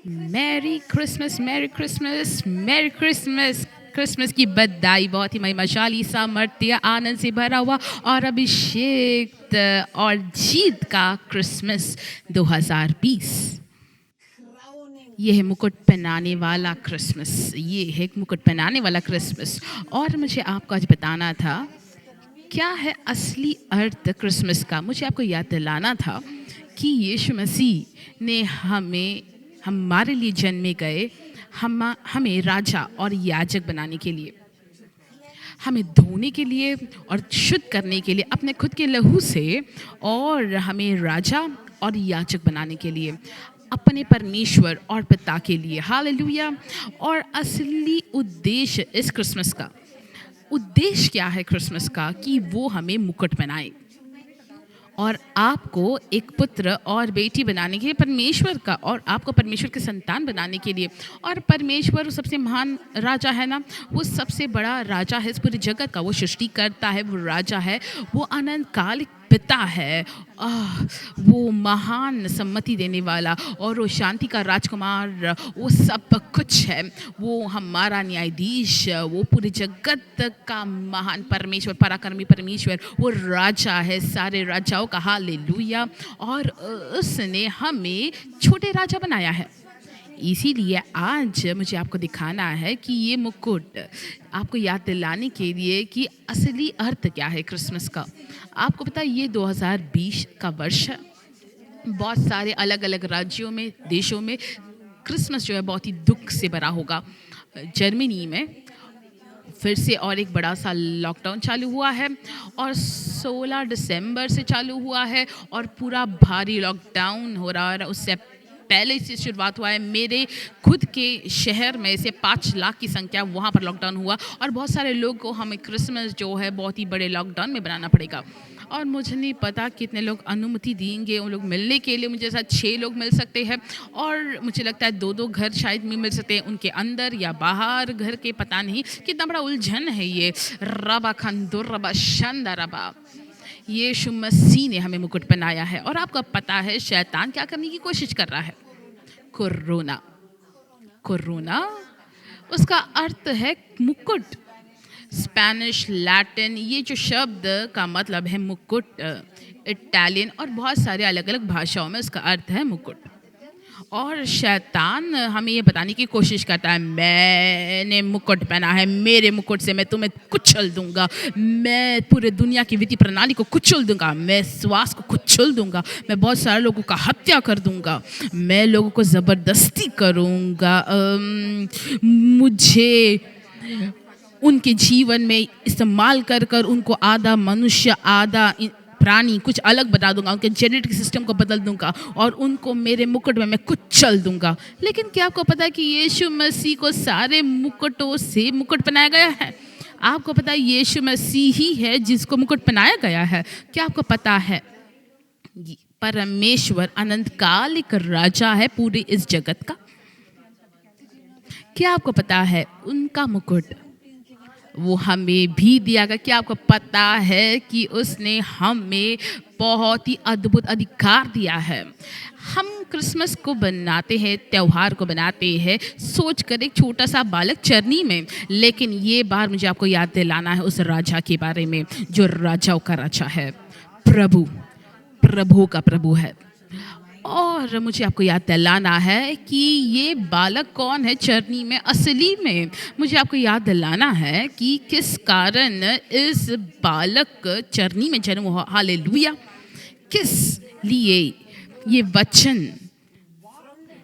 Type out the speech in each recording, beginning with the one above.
Merry Christmas, merry Christmas, merry Christmas. Christmas की बधाई बहुत ही महिमाशाली, सामर्थ्य, आनंद से भरा हुआ और अभिषेक और जीत का क्रिसमस 2020। ये है मुकुट पहनाने वाला क्रिसमस, ये है मुकुट पहनाने वाला क्रिसमस। और मुझे आपको आज बताना था क्या है असली अर्थ क्रिसमस का। मुझे आपको याद दिलाना था कि यीशु मसीह ने हमारे लिए जन्मे गए, हमें राजा और याजक बनाने के लिए, हमें धोने के लिए और शुद्ध करने के लिए अपने खुद के लहू से, और हमें राजा और याजक बनाने के लिए अपने परमेश्वर और पिता के लिए। हालेलुया। और असली उद्देश्य इस क्रिसमस का, उद्देश्य क्या है क्रिसमस का, कि वो हमें मुकुट पहनाए और आपको एक पुत्र और बेटी बनाने के लिए, परमेश्वर का, और आपको परमेश्वर के संतान बनाने के लिए। और परमेश्वर सबसे महान राजा है ना, वो सबसे बड़ा राजा है इस पूरे जगत का। वो सृष्टि करता है, वो राजा है, वो अनंत काल पिता है। वो महान सम्मति देने वाला और वो शांति का राजकुमार, वो सब कुछ है। वो हमारा न्यायाधीश, वो पूरे जगत का महान परमेश्वर, पराक्रमी परमेश्वर, वो राजा है सारे राजाओं का। हालेलुया। और उसने हमें छोटे राजा बनाया है। इसीलिए आज मुझे आपको दिखाना है कि ये मुकुट, आपको याद दिलाने के लिए कि असली अर्थ क्या है क्रिसमस का। आपको पता है ये 2020 का वर्ष है। बहुत सारे अलग अलग राज्यों में, देशों में क्रिसमस जो है बहुत ही दुख से भरा होगा। जर्मनी में फिर से और एक बड़ा सा लॉकडाउन चालू हुआ है और 16 दिसंबर से चालू हुआ है और पूरा भारी लॉकडाउन हो रहा है। उससे पहले से शुरुआत हुआ है। मेरे खुद के शहर में से 5 लाख की संख्या वहाँ पर लॉकडाउन हुआ और बहुत सारे लोग को हमें क्रिसमस जो है बहुत ही बड़े लॉकडाउन में बनाना पड़ेगा। और मुझे नहीं पता कितने लोग अनुमति देंगे उन लोग मिलने के लिए। मुझे साथ 6 लोग मिल सकते हैं और मुझे लगता है 2-2 घर शायद में मिल सकते हैं, उनके अंदर या बाहर घर के, पता नहीं। कितना बड़ा उलझन है ये। रबा खंदुर रबा शंदा रबा। यीशु मसीह ने हमें मुकुट पहनाया है। और आपको पता है शैतान क्या करने की कोशिश कर रहा है? कोरोना। कोरोना उसका अर्थ है मुकुट। स्पेनिश, लैटिन, ये जो शब्द का मतलब है मुकुट, इटालियन और बहुत सारे अलग अलग भाषाओं में उसका अर्थ है मुकुट। और शैतान हमें ये बताने की कोशिश करता है, मैंने मुकुट पहना है, मेरे मुकुट से मैं तुम्हें कुचल दूंगा, मैं पूरे दुनिया की वित्तीय प्रणाली को कुचल दूंगा, मैं स्वास्थ्य को कुचल दूंगा, मैं बहुत सारे लोगों का हत्या कर दूंगा, मैं लोगों को ज़बरदस्ती करूंगा, मुझे उनके जीवन में इस्तेमाल कर कर उनको आधा मनुष्य आधा प्राणी कुछ अलग बना दूंगा, उनके जेनेटिक सिस्टम को बदल दूंगा और उनको मेरे मुकुट में मैं कुचल दूंगा। लेकिन क्या आपको पता है कि यीशु मसीह को सारे मुकुटों से मुकुट पहनाया गया है? आपको पता है यीशु मसीह ही है जिसको मुकुट पहनाया गया है। क्या आपको पता है परमेश्वर अनंत काल एक राजा है पूरे इस जगत का? क्या आपको पता है उनका मुकुट वो हमें भी दिया गया? क्या आपको पता है कि उसने हमें बहुत ही अद्भुत अधिकार दिया है? हम क्रिसमस को बनाते हैं, त्यौहार को बनाते हैं सोच कर एक छोटा सा बालक चरनी में, लेकिन ये बार मुझे आपको याद दिलाना है उस राजा के बारे में जो राजाओं का राजा है, प्रभु, प्रभु का प्रभु है। और मुझे आपको याद दिलाना है कि ये बालक कौन है चरनी में। असली में मुझे आपको याद दिलाना है कि किस कारण इस बालक चरनी में जन्म हुआ। हालेलुया। किस लिए? ये वचन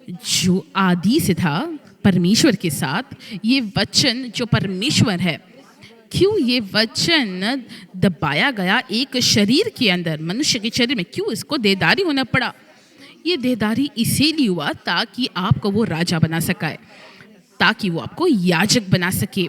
जो आदि से था परमेश्वर के साथ, ये वचन जो परमेश्वर है, क्यों ये वचन दबाया गया एक शरीर के अंदर, मनुष्य के शरीर में? क्यों इसको देहधारी होना पड़ा? ये देहधारी इसीलिए हुआ ताकि आपको वो राजा बना सके, ताकि वो आपको याजक बना सके,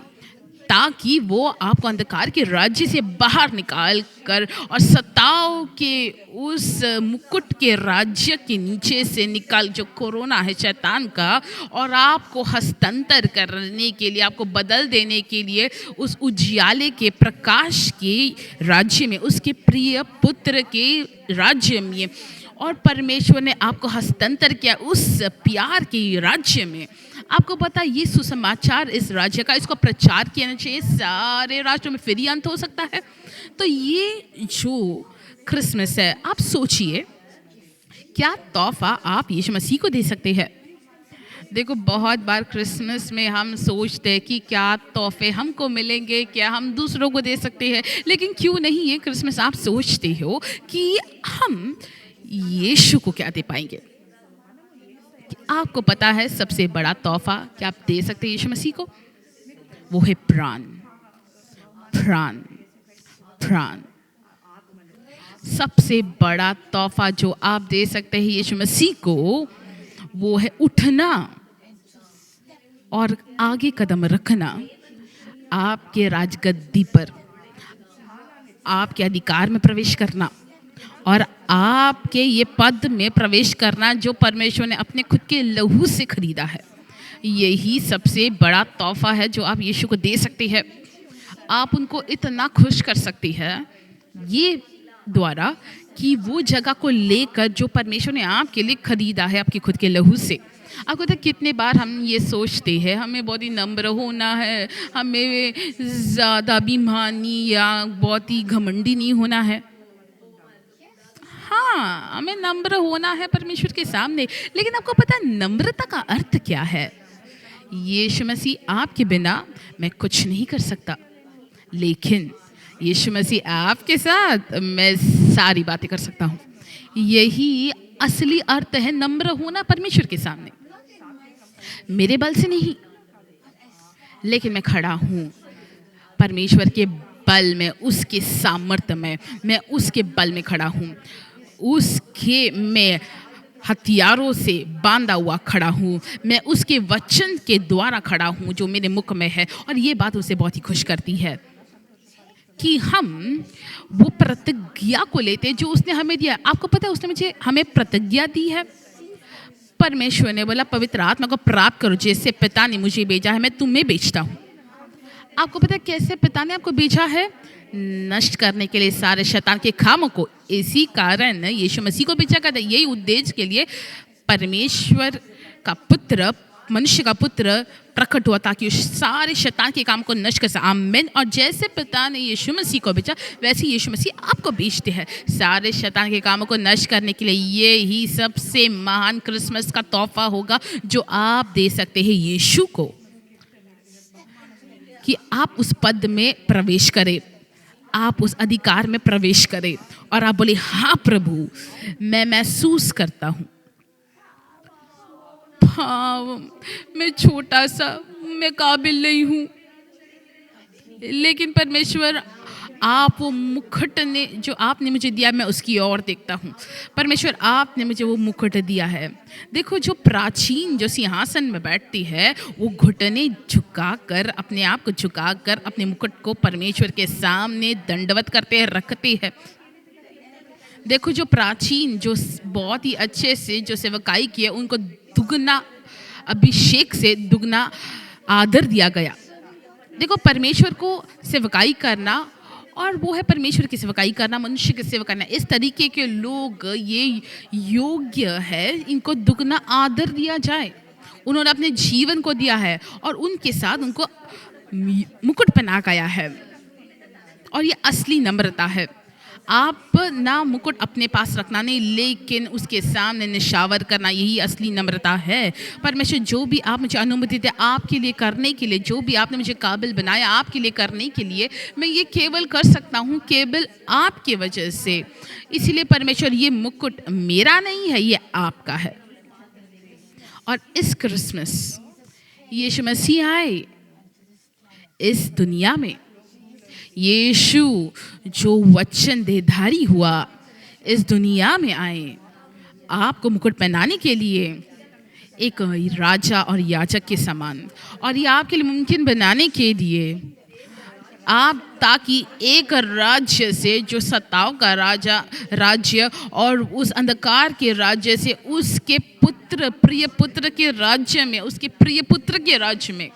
ताकि वो आपको अंधकार के राज्य से बाहर निकाल कर और सताव के उस मुकुट के राज्य के नीचे से निकाल, जो कोरोना है शैतान का, और आपको हस्तांतर करने के लिए, आपको बदल देने के लिए उस उजियाले के प्रकाश के राज्य में, उसके प्रिय पुत्र के राज्य में। और परमेश्वर ने आपको हस्तांतर किया उस प्यार के राज्य में। आपको पता है ये सुसमाचार इस राज्य का, इसको प्रचार किया चाहिए सारे राष्ट्रों में, फिर ही अंत हो सकता है। तो ये जो क्रिसमस है, आप सोचिए क्या तोहफा आप यीशु मसीह को दे सकते हैं। देखो बहुत बार क्रिसमस में हम सोचते हैं कि क्या तोहफे हमको मिलेंगे, क्या हम दूसरों को दे सकते हैं, लेकिन क्यों नहीं ये क्रिसमस आप सोचते हो कि हम यीशु को क्या दे पाएंगे। आपको पता है सबसे बड़ा तोहफा क्या आप दे सकते हैं यीशु मसीह को, वो है प्राण। प्राण प्राण सबसे बड़ा तोहफा जो आप दे सकते हैं यीशु मसीह को, वो है उठना और आगे कदम रखना आपके राजगद्दी पर, आपके अधिकार में प्रवेश करना और आपके ये पद में प्रवेश करना जो परमेश्वर ने अपने खुद के लहू से खरीदा है। यही सबसे बड़ा तोहफा है जो आप यीशु को दे सकते हैं। आप उनको इतना खुश कर सकती है ये द्वारा कि वो जगह को लेकर जो परमेश्वर ने आपके लिए खरीदा है आपके खुद के लहू से। आपको तो कितने बार हम ये सोचते हैं हमें बहुत ही नम्र होना है, हमें ज़्यादा अभिमानी या बहुत ही घमंडी नहीं होना है। हाँ, हमें नम्र होना है परमेश्वर के सामने, लेकिन आपको पता है नम्रता का अर्थ क्या है। यीशु मसीह आपके बिना मैं कुछ नहीं कर सकता, लेकिन यीशु मसीह आपके साथ मैं सारी बातें कर सकता हूँ। यही असली अर्थ है नम्र होना परमेश्वर के सामने। मेरे बल से नहीं, लेकिन मैं खड़ा हूँ परमेश्वर के बल में, उसके सामर्थ्य में, मैं उसके बल में खड़ा हूँ, उसके मैं हथियारों से बांधा हुआ खड़ा हूँ, मैं उसके वचन के द्वारा खड़ा हूँ जो मेरे मुख में है। और ये बात उसे बहुत ही खुश करती है कि हम वो प्रतिज्ञा को लेते जो उसने हमें दिया। आपको पता है उसने हमें प्रतिज्ञा दी है। परमेश्वर ने बोला पवित्र आत्मा को प्राप्त करो, जैसे पिता ने मुझे भेजा है मैं तुम्हें भेजता हूँ। आपको पता है कैसे पिता ने आपको भेजा है? नष्ट करने के लिए सारे शैतान के कामों को। इसी कारण यीशु मसीह को भेजा गया। यही उद्देश्य के लिए परमेश्वर का पुत्र, मनुष्य का पुत्र प्रकट हुआ ताकि उस सारे शैतान के काम को नष्ट कर सके। आमीन। और जैसे पिता ने यीशु मसीह को भेजा वैसे यीशु मसीह आपको भेजते हैं सारे शैतान के कामों को नष्ट करने के लिए। ये ही सबसे महान क्रिसमस का तोहफा होगा जो आप दे सकते हैं यीशु को, कि आप उस पद में प्रवेश करें, आप उस अधिकार में प्रवेश करें और आप बोले हाँ प्रभु मैं महसूस करता हूँ, हाँ मैं छोटा सा, मैं काबिल नहीं हूँ, लेकिन परमेश्वर आप वो मुकुट ने जो आपने मुझे दिया मैं उसकी ओर देखता हूँ। परमेश्वर आपने मुझे वो मुकुट दिया है। देखो जो प्राचीन जो सिंहासन में बैठती है वो घुटने झुकाकर, अपने आप को झुकाकर अपने मुकुट को परमेश्वर के सामने दंडवत करते हैं, रखते हैं। देखो जो प्राचीन जो बहुत ही अच्छे से जो सेवकाई किए उनको दुगना अभिषेक से दुगना आदर दिया गया। देखो परमेश्वर को सेवकाई करना और वो है परमेश्वर की सेवकाई करना, मनुष्य की सेवा करना। इस तरीके के लोग ये योग्य है, इनको दुगना आदर दिया जाए। उन्होंने अपने जीवन को दिया है और उनके साथ उनको मुकुट पहना गया है और ये असली नम्रता है। आप ना मुकुट अपने पास रखना नहीं, लेकिन उसके सामने निशावर करना, यही असली नम्रता है। परमेश्वर जो भी आप मुझे अनुमति दे आपके लिए करने के लिए, जो भी आपने मुझे काबिल बनाया आपके लिए करने के लिए, मैं ये केवल कर सकता हूँ केवल आपके वजह से। इसीलिए परमेश्वर ये मुकुट मेरा नहीं है, ये आपका है। और इस क्रिसमस यीशु मसीह आए इस दुनिया में। यीशु जो वचन देहधारी हुआ इस दुनिया में आए आपको मुकुट पहनाने के लिए, एक राजा और याजक के समान, और ये आपके लिए मुमकिन बनाने के लिए आप, ताकि एक राज्य से जो सत्ताओं का राज्य और उस अंधकार के राज्य से उसके पुत्र, प्रिय पुत्र के राज्य में, उसके प्रिय पुत्र के राज्य में,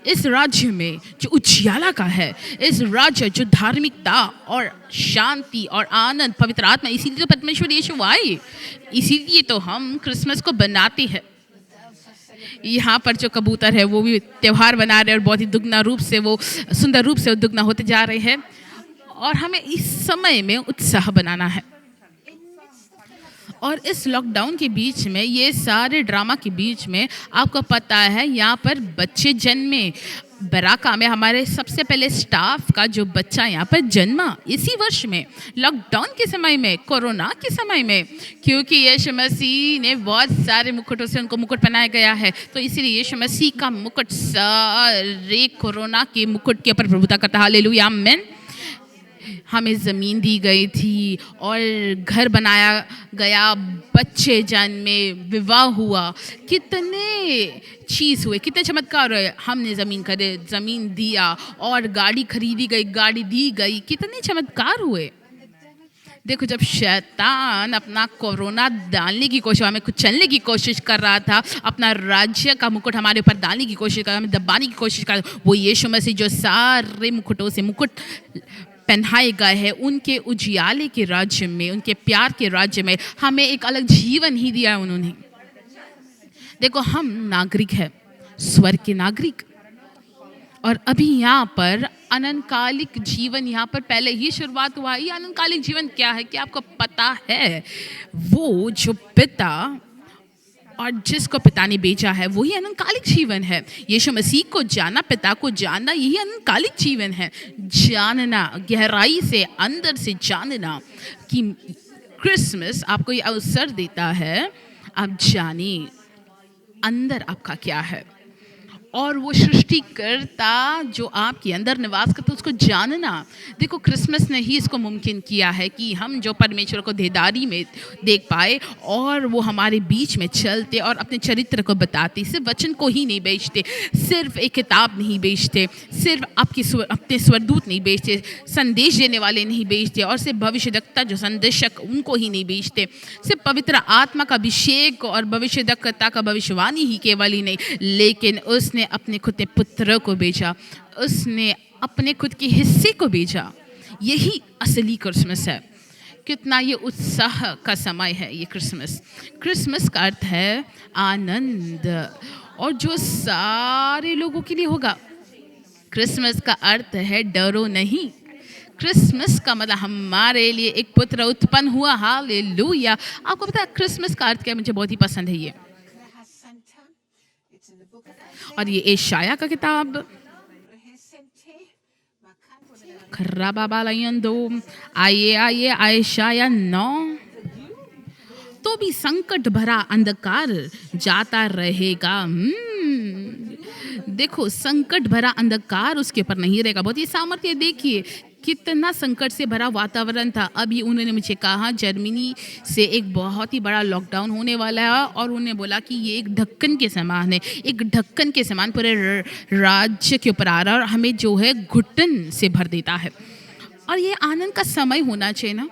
इस राज्य में जो उजियाला का है, इस राज्य जो धार्मिकता और शांति और आनंद पवित्र आत्मा, इसीलिए तो परमेश्वर यीशु आए, इसीलिए तो हम क्रिसमस को बनाते हैं। यहाँ पर जो कबूतर है वो भी त्यौहार बना रहे हैं और बहुत ही दुगना रूप से वो सुंदर रूप से दुगना होते जा रहे हैं, और हमें इस समय में उत्साह बनाना है। और इस लॉकडाउन के बीच में, ये सारे ड्रामा के बीच में, आपको पता है यहाँ पर बच्चे जन्मे। बराका में हमारे सबसे पहले स्टाफ का जो बच्चा यहाँ पर जन्मा इसी वर्ष में, लॉकडाउन के समय में, कोरोना के समय में, क्योंकि यीशु मसीह ने बहुत सारे मुकुटों से उनको मुकुट पहनाया गया है, तो इसीलिए यीशु मसीह का मुकुट सारे कोरोना के मुकुट के ऊपर प्रभुता करता है। हालेलुया, आमीन। हमें ज़मीन दी गई थी और घर बनाया गया, बच्चे जन्मे, विवाह हुआ, कितने चीज़ हुए, कितने चमत्कार हुए। हमने ज़मीन दिया और गाड़ी खरीदी गई, गाड़ी दी गई, कितने चमत्कार हुए। देखो, जब शैतान अपना कोरोना डालने की कोशिश, हमें कुछ चलने की कोशिश कर रहा था, अपना राज्य का मुकुट हमारे ऊपर डालने की कोशिश कर रहा, हमें दबाने की कोशिश कर रहा, वो यीशु मसीह जो सारे मुकुटों से मुकुट पहनाए गए हैं, उनके उजियाले के राज्य में, उनके प्यार के राज्य में हमें एक अलग जीवन ही दिया है उन्होंने। देखो, हम नागरिक हैं, स्वर्ग के नागरिक, और अभी यहाँ पर अनंतकालिक जीवन, यहाँ पर पहले ही शुरुआत हुआ। ये अनंतकालिक जीवन क्या है, क्या आपको पता है? वो जो पिता और जिसको पिता ने भेजा है वही अनंतकालिक जीवन है। यीशु मसीह को जानना, पिता को जानना, यही अनंतकालिक जीवन है। जानना, गहराई से, अंदर से जानना कि क्रिसमस आपको ये अवसर देता है, आप जाने अंदर आपका क्या है, और वो सृष्टिकर्ता जो आपके अंदर निवास करता है उसको जानना। देखो, क्रिसमस ने ही इसको मुमकिन किया है कि हम जो परमेश्वर को देदारी में देख पाए और वो हमारे बीच में चलते और अपने चरित्र को बताते। सिर्फ वचन को ही नहीं बेचते, सिर्फ एक किताब नहीं बेचते, सिर्फ अपने स्वरदूत नहीं बेचते, संदेश देने वाले नहीं बेचते, और सिर्फ भविष्यद्वक्ता जो संदेशक उनको ही नहीं बेचते, सिर्फ पवित्र आत्मा का अभिषेक और भविष्यद्वक्ता का भविष्यवाणी ही केवल ही नहीं, लेकिन उसने अपने खुद के पुत्र को भेजा, उसने अपने खुद के हिस्से को भेजा। यही असली क्रिसमस है। कितना ये उत्साह का समय है ये क्रिसमस। क्रिसमस का अर्थ है आनंद, और जो सारे लोगों के लिए होगा। क्रिसमस का अर्थ है डरो नहीं। क्रिसमस का मतलब हमारे लिए एक पुत्र उत्पन्न हुआ। हालेलुया। आपको पता है क्रिसमस का अर्थ क्या? मुझे बहुत ही पसंद है ये, और ये एशाया का किताब आइए एशाया 9। तो भी संकट भरा अंधकार जाता रहेगा। देखो, संकट भरा अंधकार उसके ऊपर नहीं रहेगा। बहुत ही सामर्थ्य। देखिए कितना संकट से भरा वातावरण था। अभी उन्होंने मुझे कहा जर्मनी से एक बहुत ही बड़ा लॉकडाउन होने वाला है, और उन्होंने बोला कि ये एक ढक्कन के समान है, एक ढक्कन के समान पूरे राज्य के ऊपर आ रहा है, और हमें जो है घुटन से भर देता है। और ये आनंद का समय होना चाहिए ना।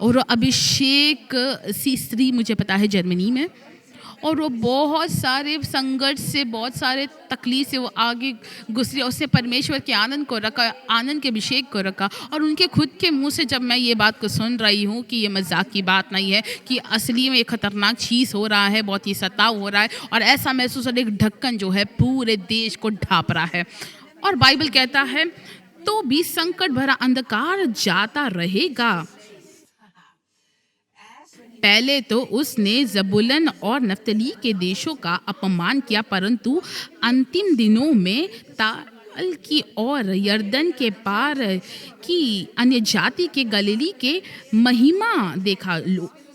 और अभिषेक सी स्त्री मुझे पता है जर्मनी में, और वो बहुत सारे संघर्ष से, बहुत सारे तकलीफ से वो आगे गुजरी, उससे परमेश्वर के आनंद को रखा, आनंद के अभिषेक को रखा। और उनके खुद के मुंह से जब मैं ये बात को सुन रही हूँ कि ये मजाक की बात नहीं है, कि असली में एक खतरनाक चीज़ हो रहा है, बहुत ही सताव हो रहा है, और ऐसा महसूस हो रहा है एक ढक्कन जो है पूरे देश को ढाँप रहा है। और बाइबल कहता है तो भी संकट भरा अंधकार जाता रहेगा। पहले तो उसने जबूलन और नफ्तली के देशों का अपमान किया, परंतु अंतिम दिनों में ताल की और यर्दन के पार की अन्य जाति के गलीली के महिमा देखा।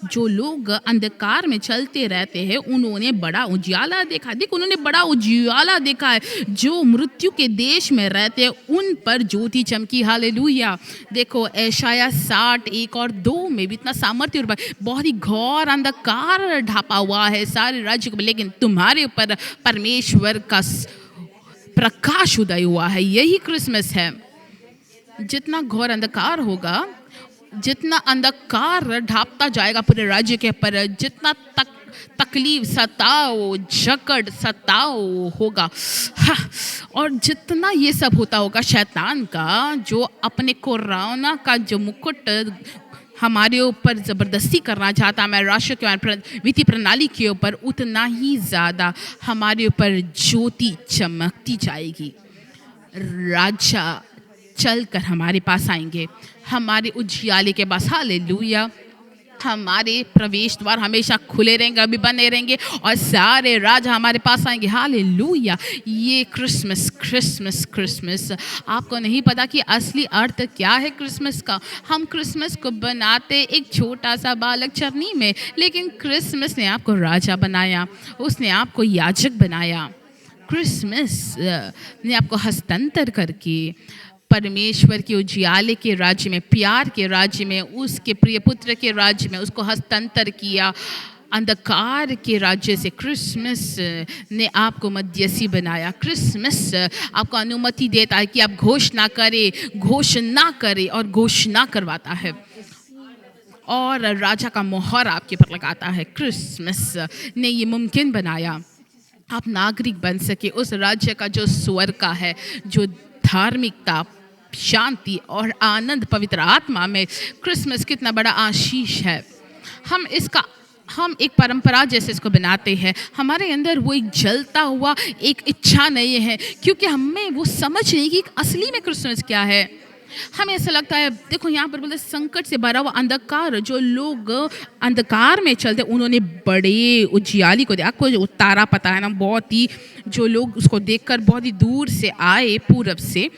जो लोग अंधकार में चलते रहते हैं उन्होंने बड़ा उजियाला देखा। देखो, उन्होंने बड़ा उजियाला देखा है। जो मृत्यु के देश में रहते हैं उन पर ज्योति चमकी। हालेलुया। देखो, एशाया 60:1 और 2 में भी इतना सामर्थ्य और बहुत ही घोर अंधकार ढापा हुआ है सारे राज्य को, लेकिन तुम्हारे ऊपर परमेश्वर का प्रकाश उदय हुआ है। यही क्रिसमस है। जितना घोर अंधकार होगा, जितना अंधकार ढापता जाएगा पूरे राज्य के ऊपर, जितना तक तकलीफ सताओ, जकड़ सताओ होगा। हाँ, और जितना ये सब होता होगा शैतान का, जो अपने कोरोना का जो मुकुट हमारे ऊपर ज़बरदस्ती करना चाहता है, हमारे राष्ट्र के वित्तीय प्रणाली के ऊपर, उतना ही ज़्यादा हमारे ऊपर ज्योति चमकती जाएगी। राजा चल कर हमारे पास आएंगे, हमारे उजियाले के पास। हालेलुया। हमारे प्रवेश द्वार हमेशा खुले रहेंगे, अभी बने रहेंगे, और सारे राजा हमारे पास आएंगे। हालेलुया। ये क्रिसमस क्रिसमस क्रिसमस, आपको नहीं पता कि असली अर्थ क्या है क्रिसमस का। हम क्रिसमस को बनाते एक छोटा सा बालक चरनी में, लेकिन क्रिसमस ने आपको राजा बनाया, उसने आपको याजक बनाया। क्रिसमस ने आपको हस्तांतर करके परमेश्वर के उजियाले के राज्य में, प्यार के राज्य में, उसके प्रिय पुत्र के राज्य में उसको हस्तांतर किया अंधकार के राज्य से। क्रिसमस ने आपको मध्यस्थी बनाया। क्रिसमस आपको अनुमति देता है कि आप घोषणा करें और घोषणा करवाता है, और राजा का मोहर आपके पर लगाता है। क्रिसमस ने ये मुमकिन बनाया आप नागरिक बन सके उस राज्य का जो स्वर्ग का है, जो धार्मिकता, शांति और आनंद पवित्र आत्मा में। क्रिसमस कितना बड़ा आशीष है। हम एक परंपरा जैसे इसको बनाते हैं, हमारे अंदर वो एक जलता हुआ एक इच्छा नहीं है, क्योंकि हमें वो समझ नहीं कि असली में क्रिसमस क्या है। हमें ऐसा लगता है, देखो यहाँ पर बोलते संकट से भरा हुआ अंधकार, जो लोग अंधकार में चलते उन्होंने बड़े उजियाली को देखा। आपको जो तारा पता है ना, बहुत ही, जो लोग उसको देखकर बहुत ही दूर से आए पूरब से।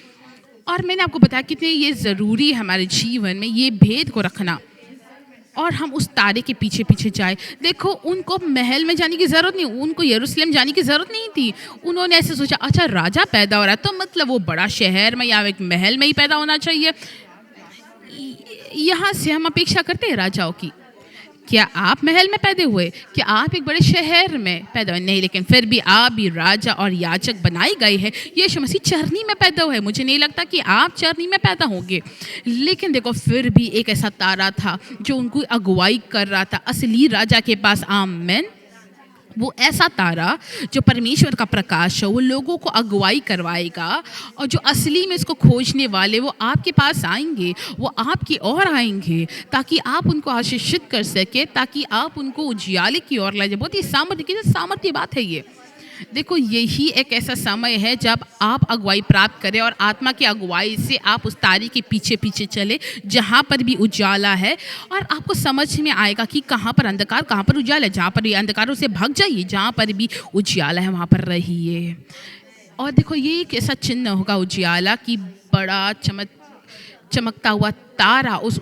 और मैंने आपको बताया कितने ये ज़रूरी है हमारे जीवन में ये भेद को रखना, और हम उस तारे के पीछे पीछे जाए। देखो, उनको महल में जाने की ज़रूरत नहीं, उनको यरूशलेम जाने की ज़रूरत नहीं थी। उन्होंने ऐसे सोचा, अच्छा राजा पैदा हो रहा है तो मतलब वो बड़ा शहर में या एक महल में ही पैदा होना चाहिए। यहाँ से हम अपेक्षा करते हैं राजाओं की। क्या आप महल में पैदा हुए? क्या आप एक बड़े शहर में पैदा हुए? नहीं, लेकिन फिर भी आप भी राजा और याजक बनाए गए हैं। यीशु मसीह चरनी में पैदा हुए। मुझे नहीं लगता कि आप चरनी में पैदा होंगे, लेकिन देखो फिर भी एक ऐसा तारा था जो उनको अगुवाई कर रहा था असली राजा के पास। आमेन। वो ऐसा तारा जो परमेश्वर का प्रकाश है, वो लोगों को अगुवाई करवाएगा, और जो असली में इसको खोजने वाले वो आपके पास आएंगे, वो आपकी ओर आएंगे, ताकि आप उनको आशीषित कर सके, ताकि आप उनको उजियाले की ओर ले जाए। बहुत ही सामर्थ्य की बात है ये। देखो, यही एक ऐसा समय है जब आप अगुवाई प्राप्त करें, और आत्मा की अगुवाई से आप उस तारे के पीछे पीछे चले जहाँ पर भी उजाला है, और आपको समझ में आएगा कि कहाँ पर अंधकार, कहाँ पर उजाला है। जहाँ पर भी अंधकारों से भाग जाइए, जहाँ पर भी उजाला है वहाँ पर रहिए। और देखो, ये एक ऐसा चिन्ह होगा उजियाला की, बड़ा चमकता हुआ तारा, उस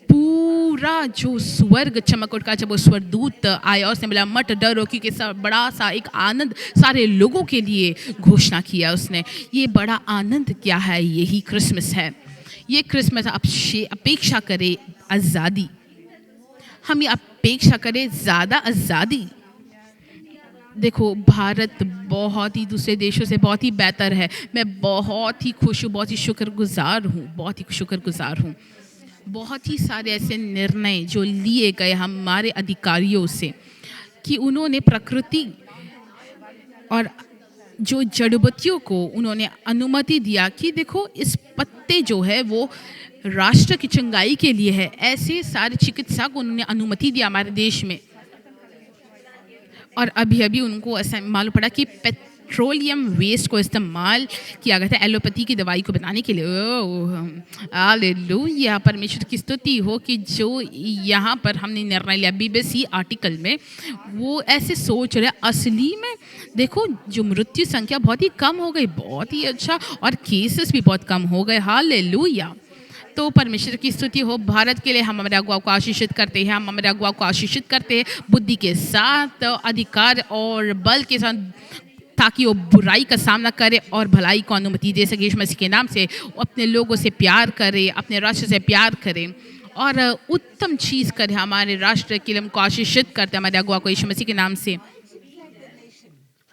पूरा जो स्वर्ग चमक उठा। जब वो स्वर्गदूत आया और उसने बोला मत डरो, क्योंकि बड़ा सा एक आनंद सारे लोगों के लिए घोषणा किया उसने। ये बड़ा आनंद क्या है? यही क्रिसमस है। ये क्रिसमस अपेक्षा करे आज़ादी, हम ये अपेक्षा करें ज़्यादा आज़ादी। देखो, भारत बहुत ही दूसरे देशों से बहुत ही बेहतर है। मैं बहुत ही खुश हूँ, बहुत ही शुक्रगुजार हूँ। बहुत ही सारे ऐसे निर्णय जो लिए गए हमारे अधिकारियों से, कि उन्होंने प्रकृति और जो जड़बूटियों को उन्होंने अनुमति दिया कि देखो, इस पत्ते जो है वो राष्ट्र की चंगाई के लिए है। ऐसे सारे चिकित्सा को उन्होंने अनुमति दिया हमारे देश में। और अभी उनको ऐसा मालूम पड़ा कि पेट्रोलियम वेस्ट को इस्तेमाल किया गया था एलोपैथी की दवाई को बनाने के लिए। हालेलुया, परमेश्वर की स्तुति हो कि जो यहाँ पर हमने निर्णय लिया BBC आर्टिकल में, वो ऐसे सोच रहे असली में देखो जो मृत्यु संख्या बहुत ही कम हो गई, बहुत ही अच्छा, और केसेस भी बहुत कम हो गए। हालेलुया। तो परमेश्वर की स्तुति हो। भारत के लिए हम हमारे अगुवा को आशीषित करते हैं, बुद्धि के साथ, अधिकार और बल के साथ, ताकि वो बुराई का सामना करे और भलाई को अनुमति दे सके। यीशु मसीह के नाम से अपने लोगों से प्यार करे, अपने राष्ट्र से प्यार करे और उत्तम चीज़ करे। हमारे राष्ट्र के लिए हमको आशीषित करते हैं हमारे अगुवा को यीशु मसीह के नाम से।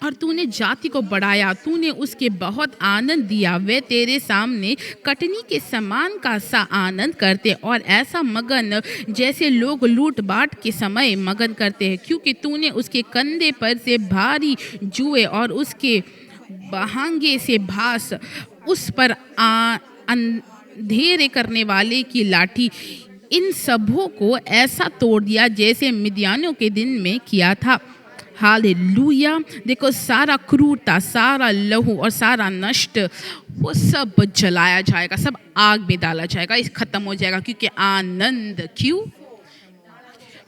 और तूने जाति को बढ़ाया, तूने उसके बहुत आनंद दिया। वे तेरे सामने कटनी के समान का सा आनंद करते और ऐसा मगन जैसे लोग लूट बाट के समय मगन करते हैं, क्योंकि तूने उसके कंधे पर से भारी जुए और उसके बहांगे से भास, उस पर अंधेरे करने वाले की लाठी, इन सबों को ऐसा तोड़ दिया जैसे मिद्यानियों के दिन में किया था। हालेलुया। देखो, सारा क्रूरता, सारा लहू और सारा नष्ट वो सब जलाया जाएगा, सब आग में डाला जाएगा, इस खत्म हो जाएगा। क्योंकि आनंद,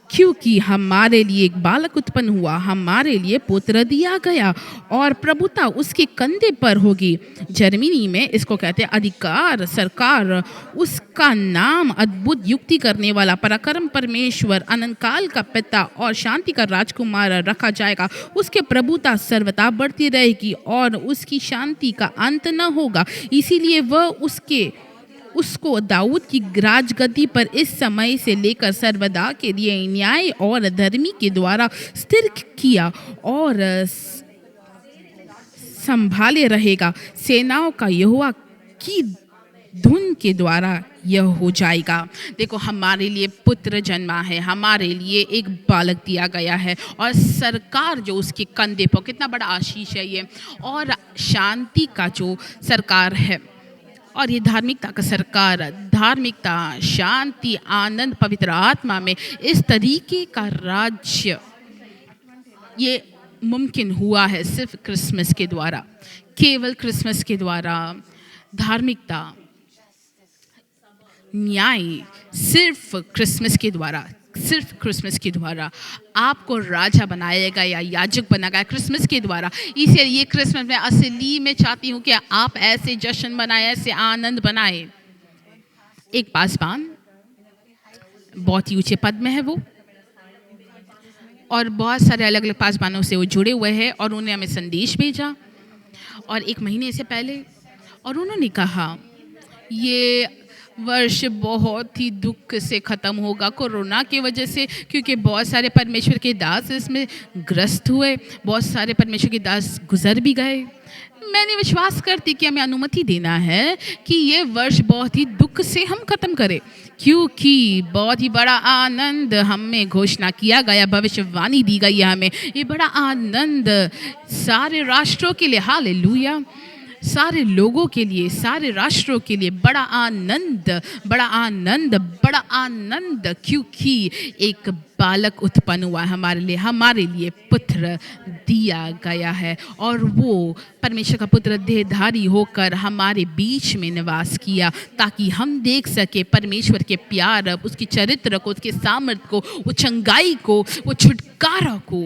क्योंकि हमारे लिए एक बालक उत्पन्न हुआ, हमारे लिए पुत्र दिया गया और प्रभुता उसके कंधे पर होगी। जर्मनी में इसको कहते हैं अधिकार, सरकार। उसका नाम अद्भुत, युक्ति करने वाला, पराक्रम परमेश्वर, अनंत काल का पिता और शांति का राजकुमार रखा जाएगा। उसके प्रभुता सर्वदा बढ़ती रहेगी और उसकी शांति का अंत न होगा। इसीलिए वह उसको दाऊद की राजगद्दी पर इस समय से लेकर सर्वदा के लिए न्याय और धर्मी के द्वारा स्थिर किया और संभाले रहेगा। सेनाओं का यहोवा की धुन के द्वारा यह हो जाएगा। देखो, हमारे लिए पुत्र जन्मा है, हमारे लिए एक बालक दिया गया है और सरकार जो उसके कंधे पर, कितना बड़ा आशीष है ये। और शांति का जो सरकार है और ये धार्मिकता का सरकार, धार्मिकता, शांति, आनंद, पवित्र आत्मा में इस तरीके का राज्य ये मुमकिन हुआ है सिर्फ क्रिसमस के द्वारा, केवल क्रिसमस के द्वारा। धार्मिकता, न्याय सिर्फ क्रिसमस के द्वारा, सिर्फ क्रिसमस के द्वारा। आपको राजा बनाएगा या याजक बनाएगा क्रिसमस के द्वारा। इसलिए ये क्रिसमस में असली में चाहती हूँ कि आप ऐसे जश्न बनाए, ऐसे आनंद बनाए। एक पासबान बहुत ही ऊंचे पद में है वो, और बहुत सारे अलग अलग पासबानों से वो जुड़े हुए हैं और उन्होंने हमें संदेश भेजा और 1 महीने से पहले, और उन्होंने कहा ये वर्ष बहुत ही दुख से ख़त्म होगा कोरोना की वजह से, क्योंकि बहुत सारे परमेश्वर के दास इसमें ग्रस्त हुए, बहुत सारे परमेश्वर के दास गुजर भी गए। मैंने विश्वास करती कि हमें अनुमति देना है कि ये वर्ष बहुत ही दुख से हम ख़त्म करें, क्योंकि बहुत ही बड़ा आनंद हमें घोषणा किया गया, भविष्यवाणी दी गई है हमें। ये बड़ा आनंद सारे राष्ट्रों के लिए, हालेलुया, सारे लोगों के लिए, सारे राष्ट्रों के लिए बड़ा आनंद, बड़ा आनंद, बड़ा आनंद, क्योंकि एक बालक उत्पन्न हुआ हमारे लिए पुत्र दिया गया है और वो परमेश्वर का पुत्र देहधारी होकर हमारे बीच में निवास किया, ताकि हम देख सके परमेश्वर के प्यार, उसके चरित्र को, उसके सामर्थ्य को, वो चंगाई को, वो छुटकारा को,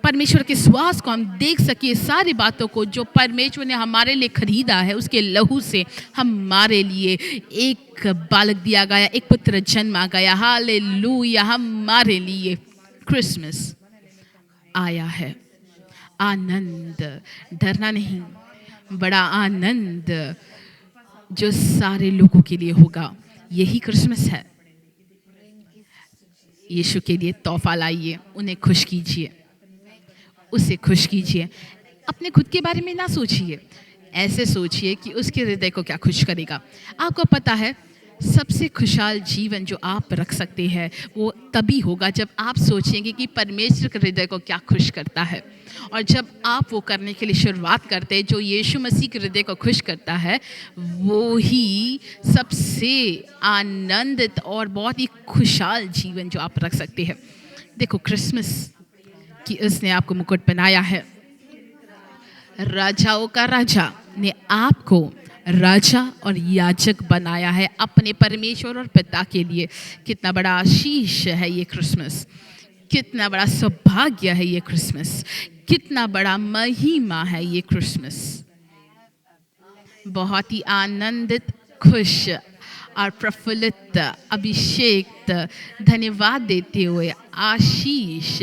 परमेश्वर के श्वास को हम देख सके, सारी बातों को जो परमेश्वर ने हमारे लिए खरीदा है, उसके लहू से हमारे लिए एक बालक दिया गया, एक पुत्र जन्मा गया। हालेलुया, हमारे लिए क्रिसमस आया है। आनंद, डरना नहीं, बड़ा आनंद जो सारे लोगों के लिए होगा, यही क्रिसमस है। यीशु के लिए तोहफा लाइए, उन्हें खुश कीजिए, उसे खुश कीजिए। अपने खुद के बारे में ना सोचिए, ऐसे सोचिए कि उसके हृदय को क्या खुश करेगा। आपको पता है, सबसे खुशहाल जीवन जो आप रख सकते हैं वो तभी होगा जब आप सोचेंगे कि परमेश्वर के हृदय को क्या खुश करता है। और जब आप वो करने के लिए शुरुआत करते हैं जो यीशु मसीह के हृदय को खुश करता है, वो ही सबसे आनंदित और बहुत ही खुशहाल जीवन जो आप रख सकते हैं। देखो, क्रिसमस कि उसने आपको मुकुट बनाया है, राजाओं का राजा ने आपको राजा और याजक बनाया है अपने परमेश्वर और पिता के लिए। कितना बड़ा आशीष है ये क्रिसमस, कितना बड़ा सौभाग्य है ये क्रिसमस, कितना बड़ा महिमा है ये क्रिसमस। बहुत ही आनंदित, खुश और प्रफुल्लित, अभिषेक, धन्यवाद देते हुए आशीष,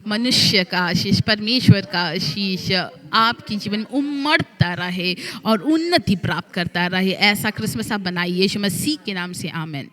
मनुष्य का आशीष, परमेश्वर का आशीष आपके जीवन में उमड़ता रहे और उन्नति प्राप्त करता रहे। ऐसा क्रिसमस आप बनाइए, यीशु मसीह के नाम से, आमीन।